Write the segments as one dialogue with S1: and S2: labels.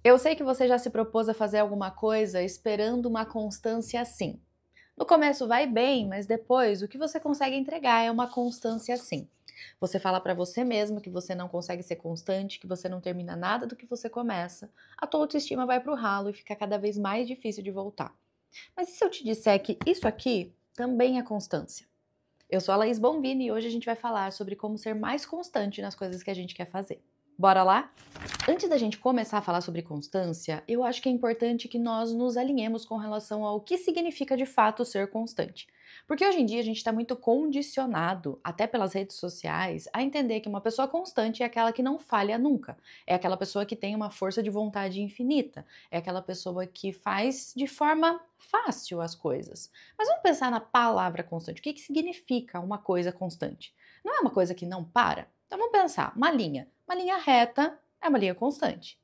S1: Eu sei que você já se propôs a fazer alguma coisa esperando uma constância assim. No começo vai bem, mas depois o que você consegue entregar é uma constância assim. Você fala pra você mesmo que você não consegue ser constante, que você não termina nada do que você começa. A tua autoestima vai pro ralo e fica cada vez mais difícil de voltar. Mas e se eu te disser que isso aqui também é constância? Eu sou a Laís Bombini e hoje a gente vai falar sobre como ser mais constante nas coisas que a gente quer fazer. Bora lá? Antes da gente começar a falar sobre constância, eu acho que é importante que nós nos alinhemos com relação ao que significa de fato ser constante. Porque hoje em dia a gente está muito condicionado, até pelas redes sociais, a entender que uma pessoa constante é aquela que não falha nunca. É aquela pessoa que tem uma força de vontade infinita. É aquela pessoa que faz de forma fácil as coisas. Mas vamos pensar na palavra constante. O que significa uma coisa constante? Não é uma coisa que não para? Então vamos pensar, uma linha. Uma linha reta é uma linha constante.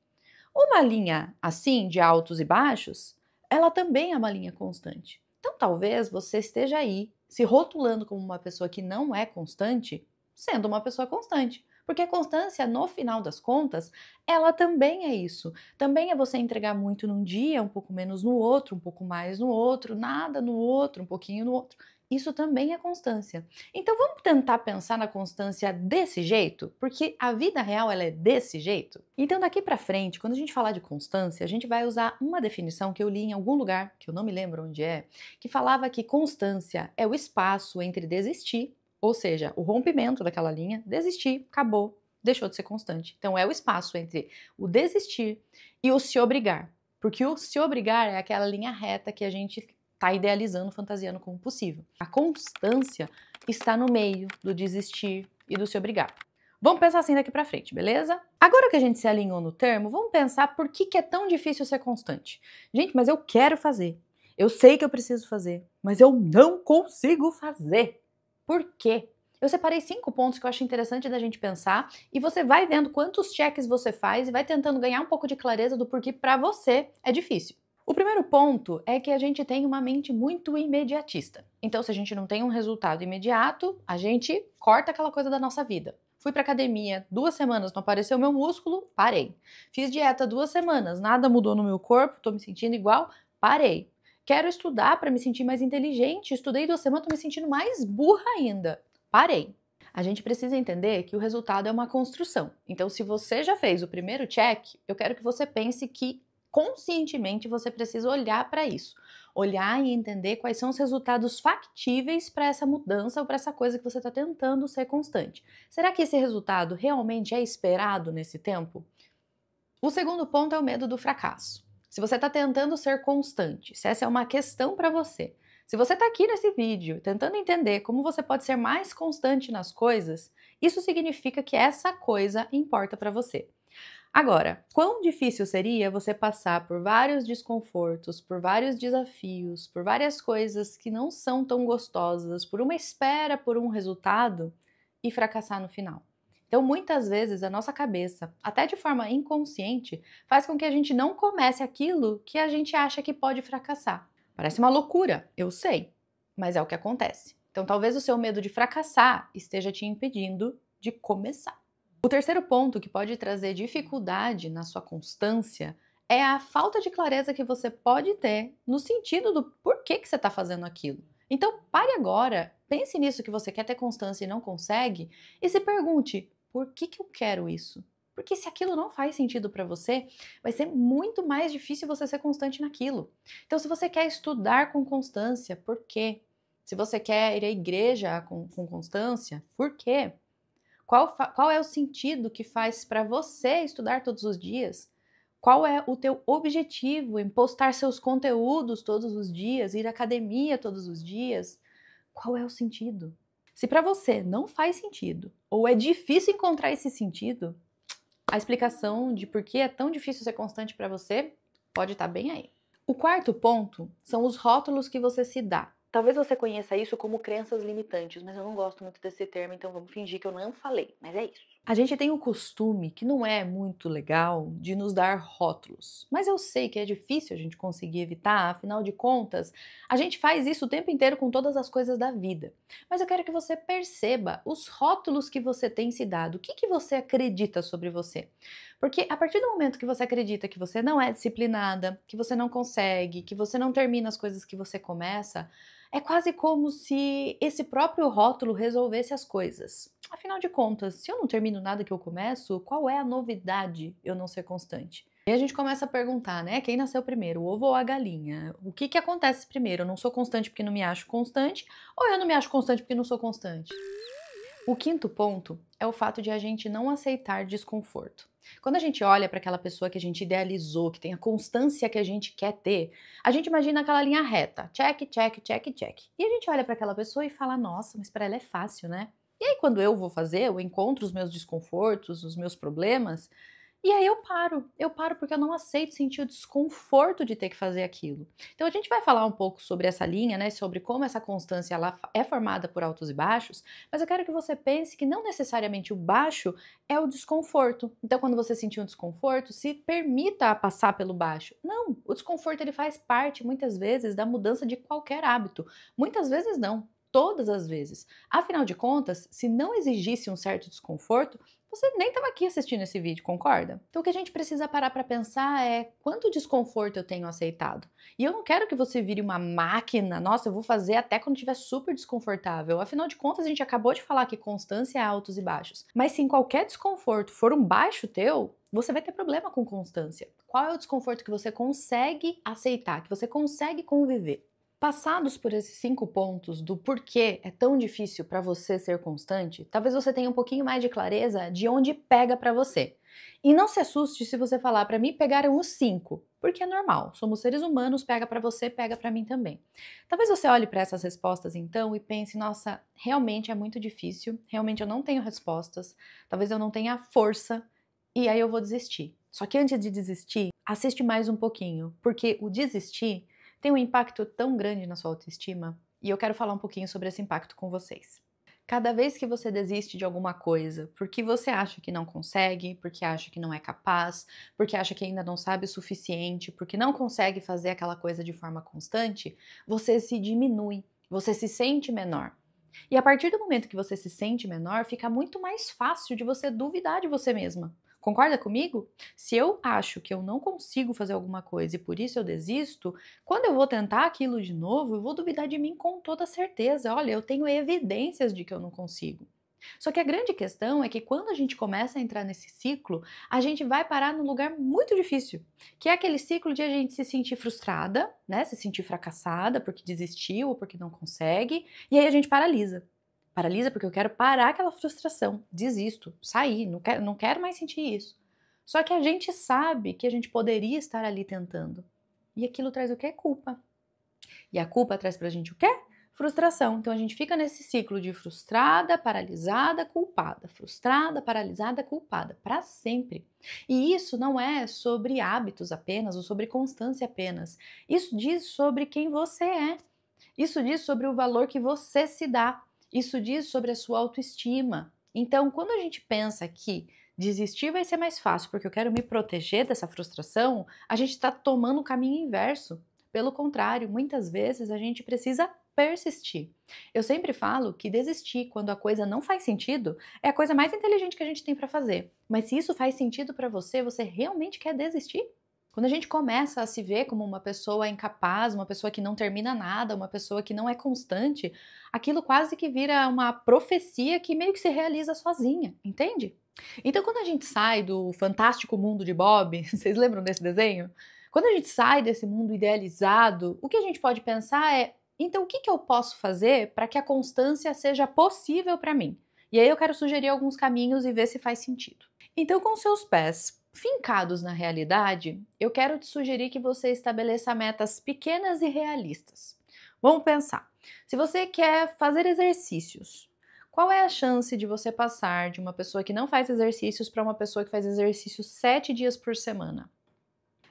S1: Uma linha assim, de altos e baixos, ela também é uma linha constante. Então talvez você esteja aí se rotulando como uma pessoa que não é constante, sendo uma pessoa constante. Porque a constância, no final das contas, ela também é isso. Também é você entregar muito num dia, um pouco menos no outro, um pouco mais no outro, nada no outro, um pouquinho no outro. Isso também é constância. Então vamos tentar pensar na constância desse jeito, porque a vida real ela é desse jeito. Então daqui pra frente, quando a gente falar de constância, a gente vai usar uma definição que eu li em algum lugar, que eu não me lembro onde é, que falava que constância é o espaço entre desistir, ou seja, o rompimento daquela linha, desistir, acabou, deixou de ser constante. Então é o espaço entre o desistir e o se obrigar. Porque o se obrigar é aquela linha reta que a gente está idealizando, fantasiando como possível. A constância está no meio do desistir e do se obrigar. Vamos pensar assim daqui pra frente, beleza? Agora que a gente se alinhou no termo, vamos pensar por que é tão difícil ser constante. Gente, mas eu quero fazer. Eu sei que eu preciso fazer, mas eu não consigo fazer. Por quê? Eu separei 5 pontos que eu acho interessante da gente pensar e você vai vendo quantos cheques você faz e vai tentando ganhar um pouco de clareza do porquê pra você é difícil. O primeiro ponto é que a gente tem uma mente muito imediatista. Então, se a gente não tem um resultado imediato, a gente corta aquela coisa da nossa vida. Fui pra academia 2 semanas, não apareceu meu músculo, parei. Fiz dieta 2 semanas, nada mudou no meu corpo, tô me sentindo igual, parei. Quero estudar para me sentir mais inteligente, estudei 2 semanas, tô me sentindo mais burra ainda, parei. A gente precisa entender que o resultado é uma construção. Então, se você já fez o primeiro check, eu quero que você pense que conscientemente você precisa olhar para isso. Olhar e entender quais são os resultados factíveis para essa mudança ou para essa coisa que você está tentando ser constante. Será que esse resultado realmente é esperado nesse tempo? O segundo ponto é o medo do fracasso. Se você está tentando ser constante, se essa é uma questão para você, se você está aqui nesse vídeo tentando entender como você pode ser mais constante nas coisas, isso significa que essa coisa importa para você. Agora, quão difícil seria você passar por vários desconfortos, por vários desafios, por várias coisas que não são tão gostosas, por uma espera por um resultado e fracassar no final? Então, muitas vezes, a nossa cabeça, até de forma inconsciente, faz com que a gente não comece aquilo que a gente acha que pode fracassar. Parece uma loucura, eu sei, mas é o que acontece. Então, talvez o seu medo de fracassar esteja te impedindo de começar. O terceiro ponto que pode trazer dificuldade na sua constância é a falta de clareza que você pode ter no sentido do porquê que você está fazendo aquilo. Então, pare agora, pense nisso que você quer ter constância e não consegue, e se pergunte: por que eu quero isso? Porque se aquilo não faz sentido para você, vai ser muito mais difícil você ser constante naquilo. Então, se você quer estudar com constância, por quê? Se você quer ir à igreja com constância, por quê? Qual é o sentido que faz para você estudar todos os dias? Qual é o teu objetivo em postar seus conteúdos todos os dias, ir à academia todos os dias? Qual é o sentido? Se para você não faz sentido, ou é difícil encontrar esse sentido, a explicação de por que é tão difícil ser constante para você pode estar bem aí. O quarto ponto são os rótulos que você se dá. Talvez você conheça isso como crenças limitantes, mas eu não gosto muito desse termo, então vamos fingir que eu não falei, mas é isso. A gente tem um costume que não é muito legal de nos dar rótulos, mas eu sei que é difícil a gente conseguir evitar, afinal de contas, a gente faz isso o tempo inteiro com todas as coisas da vida. Mas eu quero que você perceba os rótulos que você tem se dado, o que você acredita sobre você. Porque a partir do momento que você acredita que você não é disciplinada, que você não consegue, que você não termina as coisas que você começa, é quase como se esse próprio rótulo resolvesse as coisas. Afinal de contas, se eu não termino nada que eu começo, qual é a novidade eu não ser constante? E a gente começa a perguntar, né? Quem nasceu primeiro, o ovo ou a galinha? O que acontece primeiro? Eu não sou constante porque não me acho constante, ou eu não me acho constante porque não sou constante? O quinto ponto é o fato de a gente não aceitar desconforto. Quando a gente olha para aquela pessoa que a gente idealizou, que tem a constância que a gente quer ter, a gente imagina aquela linha reta, check, check, check, check. E a gente olha para aquela pessoa e fala: nossa, mas para ela é fácil, né? E aí, quando eu vou fazer, eu encontro os meus desconfortos, os meus problemas, e aí eu paro porque eu não aceito sentir o desconforto de ter que fazer aquilo. Então a gente vai falar um pouco sobre essa linha, né, sobre como essa constância ela é formada por altos e baixos, mas eu quero que você pense que não necessariamente o baixo é o desconforto. Então quando você sentir um desconforto, se permita passar pelo baixo. Não, o desconforto ele faz parte muitas vezes da mudança de qualquer hábito. Muitas vezes não. Todas as vezes. Afinal de contas, se não exigisse um certo desconforto, você nem estava aqui assistindo esse vídeo, concorda? Então o que a gente precisa parar para pensar é quanto desconforto eu tenho aceitado. E eu não quero que você vire uma máquina, nossa, eu vou fazer até quando estiver super desconfortável. Afinal de contas, a gente acabou de falar que constância é altos e baixos. Mas se em qualquer desconforto for um baixo teu, você vai ter problema com constância. Qual é o desconforto que você consegue aceitar, que você consegue conviver? Passados por esses 5 pontos do porquê é tão difícil para você ser constante, talvez você tenha um pouquinho mais de clareza de onde pega para você. E não se assuste se você falar para mim pegaram os 5, porque é normal, somos seres humanos, pega para você, pega para mim também. Talvez você olhe para essas respostas então e pense, nossa, realmente é muito difícil, realmente eu não tenho respostas, talvez eu não tenha força e aí eu vou desistir. Só que antes de desistir, assiste mais um pouquinho, porque o desistir tem um impacto tão grande na sua autoestima e eu quero falar um pouquinho sobre esse impacto com vocês. Cada vez que você desiste de alguma coisa porque você acha que não consegue, porque acha que não é capaz, porque acha que ainda não sabe o suficiente, porque não consegue fazer aquela coisa de forma constante, você se diminui, você se sente menor. E a partir do momento que você se sente menor, fica muito mais fácil de você duvidar de você mesma. Concorda comigo? Se eu acho que eu não consigo fazer alguma coisa e por isso eu desisto, quando eu vou tentar aquilo de novo, eu vou duvidar de mim com toda certeza. Olha, eu tenho evidências de que eu não consigo. Só que a grande questão é que quando a gente começa a entrar nesse ciclo, a gente vai parar num lugar muito difícil, que é aquele ciclo de a gente se sentir frustrada, né, se sentir fracassada porque desistiu ou porque não consegue, e aí a gente paralisa. Paralisa porque eu quero parar aquela frustração, desisto, sair, não quero mais sentir isso. Só que a gente sabe que a gente poderia estar ali tentando. E aquilo traz o quê? Culpa. E a culpa traz pra gente o quê? Frustração. Então a gente fica nesse ciclo de frustrada, paralisada, culpada, frustrada, paralisada, culpada, para sempre. E isso não é sobre hábitos apenas ou sobre constância apenas. Isso diz sobre quem você é. Isso diz sobre o valor que você se dá. Isso diz sobre a sua autoestima. Então, quando a gente pensa que desistir vai ser mais fácil porque eu quero me proteger dessa frustração, a gente está tomando o caminho inverso. Pelo contrário, muitas vezes a gente precisa persistir. Eu sempre falo que desistir quando a coisa não faz sentido é a coisa mais inteligente que a gente tem para fazer. Mas se isso faz sentido para você, você realmente quer desistir? Quando a gente começa a se ver como uma pessoa incapaz, uma pessoa que não termina nada, uma pessoa que não é constante, aquilo quase que vira uma profecia que meio que se realiza sozinha, entende? Então, quando a gente sai do fantástico mundo de Bob, vocês lembram desse desenho? Quando a gente sai desse mundo idealizado, o que a gente pode pensar é: então o que eu posso fazer para que a constância seja possível para mim? E aí eu quero sugerir alguns caminhos e ver se faz sentido. Então, com seus pés fincados na realidade, eu quero te sugerir que você estabeleça metas pequenas e realistas. Vamos pensar. Se você quer fazer exercícios, qual é a chance de você passar de uma pessoa que não faz exercícios para uma pessoa que faz exercícios 7 dias por semana?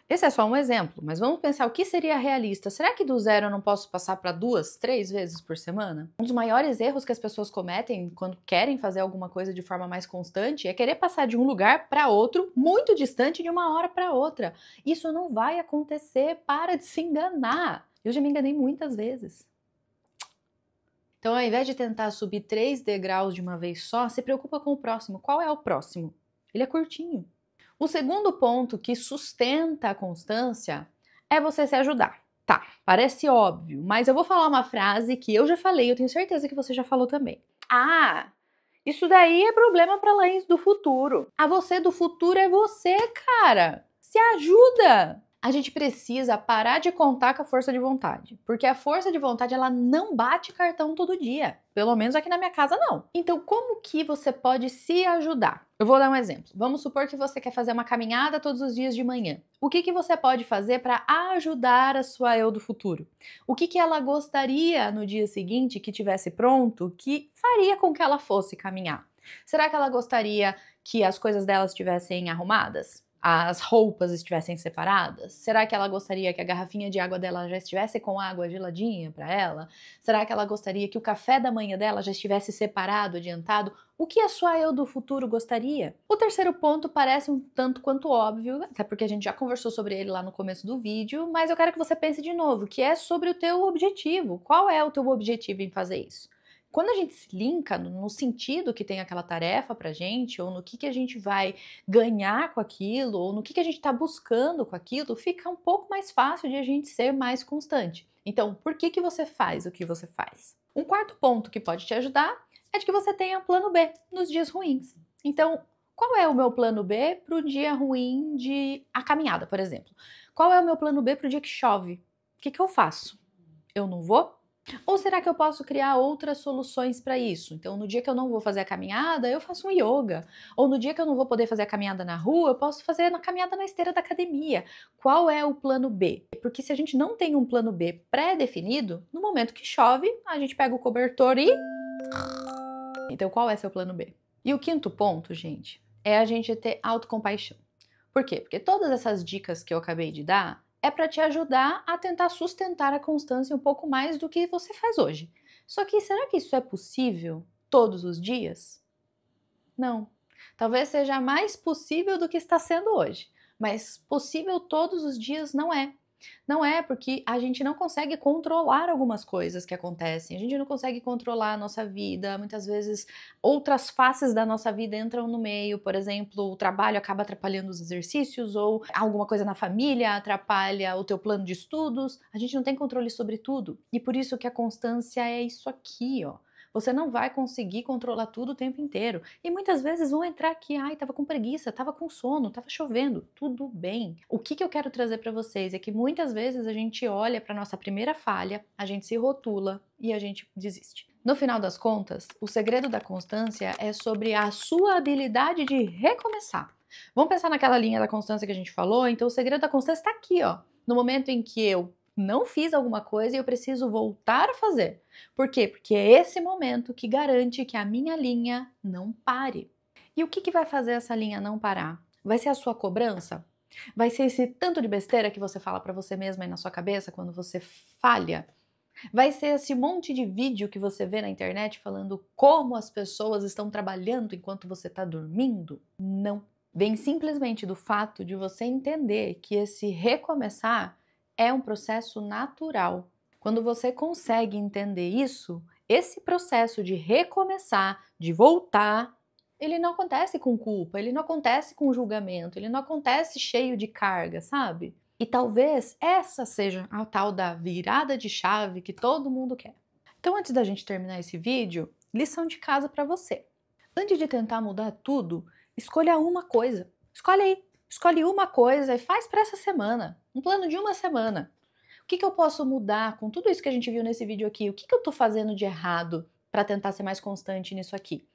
S1: Esse é só um exemplo, mas vamos pensar o que seria realista. Será que do zero eu não posso passar para 2, 3 vezes por semana? Um dos maiores erros que as pessoas cometem quando querem fazer alguma coisa de forma mais constante é querer passar de um lugar para outro muito distante de uma hora para outra. Isso não vai acontecer, para de se enganar. Eu já me enganei muitas vezes. Então, ao invés de tentar subir 3 degraus de uma vez só, se preocupa com o próximo. Qual é o próximo? Ele é curtinho. O segundo ponto que sustenta a constância é você se ajudar. Tá, parece óbvio, mas eu vou falar uma frase que eu já falei, eu tenho certeza que você já falou também. Ah, isso daí é problema para Laís do futuro. A você do futuro é você, cara. Se ajuda! A gente precisa parar de contar com a força de vontade, porque a força de vontade ela não bate cartão todo dia, pelo menos aqui na minha casa não. Então como que você pode se ajudar? Eu vou dar um exemplo. Vamos supor que você quer fazer uma caminhada todos os dias de manhã. O que você pode fazer para ajudar a sua eu do futuro? O que ela gostaria no dia seguinte que tivesse pronto, que faria com que ela fosse caminhar? Será que ela gostaria que as coisas dela estivessem arrumadas? As roupas estivessem separadas? Será que ela gostaria que a garrafinha de água dela já estivesse com água geladinha para ela? Será que ela gostaria que o café da manhã dela já estivesse separado, adiantado? O que a sua eu do futuro gostaria? O terceiro ponto parece um tanto quanto óbvio, até porque a gente já conversou sobre ele lá no começo do vídeo, mas eu quero que você pense de novo, que é sobre o teu objetivo. Qual é o teu objetivo em fazer isso? Quando a gente se linka no sentido que tem aquela tarefa pra gente, ou no que a gente vai ganhar com aquilo, ou no que a gente tá buscando com aquilo, fica um pouco mais fácil de a gente ser mais constante. Então, por que você faz o que você faz? Um quarto ponto que pode te ajudar é de que você tenha plano B nos dias ruins. Então, qual é o meu plano B pro dia ruim de a caminhada, por exemplo? Qual é o meu plano B pro dia que chove? O que eu faço? Eu não vou? Ou será que eu posso criar outras soluções para isso? Então, no dia que eu não vou fazer a caminhada, eu faço um yoga. Ou no dia que eu não vou poder fazer a caminhada na rua, eu posso fazer a caminhada na esteira da academia. Qual é o plano B? Porque se a gente não tem um plano B pré-definido, no momento que chove, a gente pega o cobertor e... Então, qual é seu plano B? E o quinto ponto, gente, é a gente ter autocompaixão. Por quê? Porque todas essas dicas que eu acabei de dar é para te ajudar a tentar sustentar a constância um pouco mais do que você faz hoje. Só que será que isso é possível todos os dias? Não. Talvez seja mais possível do que está sendo hoje, mas possível todos os dias não é. Não é porque a gente não consegue controlar algumas coisas que acontecem, a gente não consegue controlar a nossa vida, muitas vezes outras faces da nossa vida entram no meio, por exemplo, o trabalho acaba atrapalhando os exercícios ou alguma coisa na família atrapalha o teu plano de estudos, a gente não tem controle sobre tudo e por isso que a constância é isso aqui, ó. Você não vai conseguir controlar tudo o tempo inteiro. E muitas vezes vão entrar aqui, ai, tava com preguiça, tava com sono, tava chovendo. Tudo bem. O que eu quero trazer para vocês é que muitas vezes a gente olha para nossa primeira falha, a gente se rotula e a gente desiste. No final das contas, o segredo da constância é sobre a sua habilidade de recomeçar. Vamos pensar naquela linha da constância que a gente falou? Então o segredo da constância está aqui, ó. No momento em que eu não fiz alguma coisa e eu preciso voltar a fazer. Por quê? Porque é esse momento que garante que a minha linha não pare. E o que vai fazer essa linha não parar? Vai ser a sua cobrança? Vai ser esse tanto de besteira que você fala para você mesma aí na sua cabeça quando você falha? Vai ser esse monte de vídeo que você vê na internet falando como as pessoas estão trabalhando enquanto você está dormindo? Não. Vem simplesmente do fato de você entender que esse recomeçar é um processo natural. Quando você consegue entender isso, esse processo de recomeçar, de voltar, ele não acontece com culpa, ele não acontece com julgamento, ele não acontece cheio de carga, sabe? E talvez essa seja a tal da virada de chave que todo mundo quer. Então, antes da gente terminar esse vídeo, lição de casa para você. Antes de tentar mudar tudo, escolha uma coisa. Escolhe aí. Escolhe uma coisa e faz para essa semana. Um plano de uma semana. O que eu posso mudar com tudo isso que a gente viu nesse vídeo aqui? O que eu tô fazendo de errado para tentar ser mais constante nisso aqui?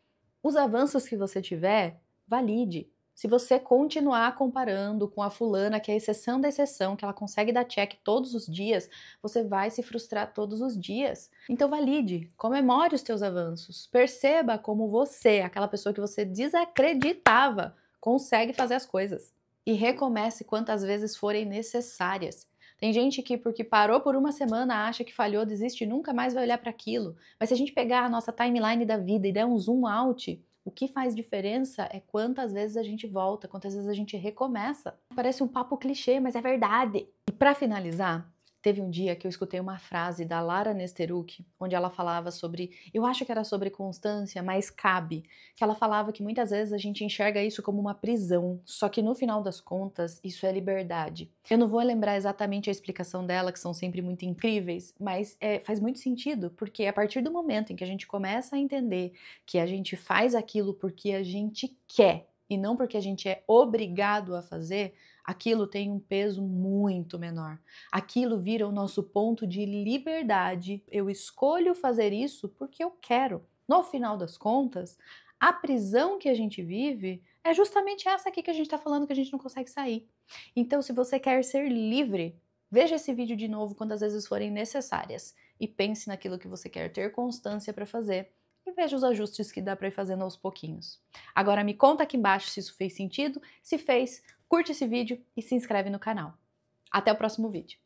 S1: Os avanços que você tiver, valide. Se você continuar comparando com a fulana, que é a exceção da exceção, que ela consegue dar check todos os dias, você vai se frustrar todos os dias. Então valide, comemore os teus avanços, perceba como você, aquela pessoa que você desacreditava, consegue fazer as coisas. e recomece quantas vezes forem necessárias. Tem gente que, porque parou por uma semana, acha que falhou, desiste e nunca mais vai olhar para aquilo. Mas se a gente pegar a nossa timeline da vida e der um zoom out, o que faz diferença é quantas vezes a gente volta, quantas vezes a gente recomeça. Parece um papo clichê, mas é verdade. E para finalizar, teve um dia que eu escutei uma frase da Lara Nesteruk, onde ela falava sobre, eu acho que era sobre constância, mas cabe, que ela falava que muitas vezes a gente enxerga isso como uma prisão, só que no final das contas isso é liberdade. Eu não vou lembrar exatamente a explicação dela, que são sempre muito incríveis, mas faz muito sentido, porque a partir do momento em que a gente começa a entender que a gente faz aquilo porque a gente quer e não porque a gente é obrigado a fazer, aquilo tem um peso muito menor. Aquilo vira o nosso ponto de liberdade. Eu escolho fazer isso porque eu quero. No final das contas, a prisão que a gente vive é justamente essa aqui que a gente está falando que a gente não consegue sair. Então, se você quer ser livre, veja esse vídeo de novo quantas vezes forem necessárias e pense naquilo que você quer ter constância para fazer e veja os ajustes que dá para ir fazendo aos pouquinhos. Agora me conta aqui embaixo se isso fez sentido, se fez, curte esse vídeo e se inscreve no canal. Até o próximo vídeo.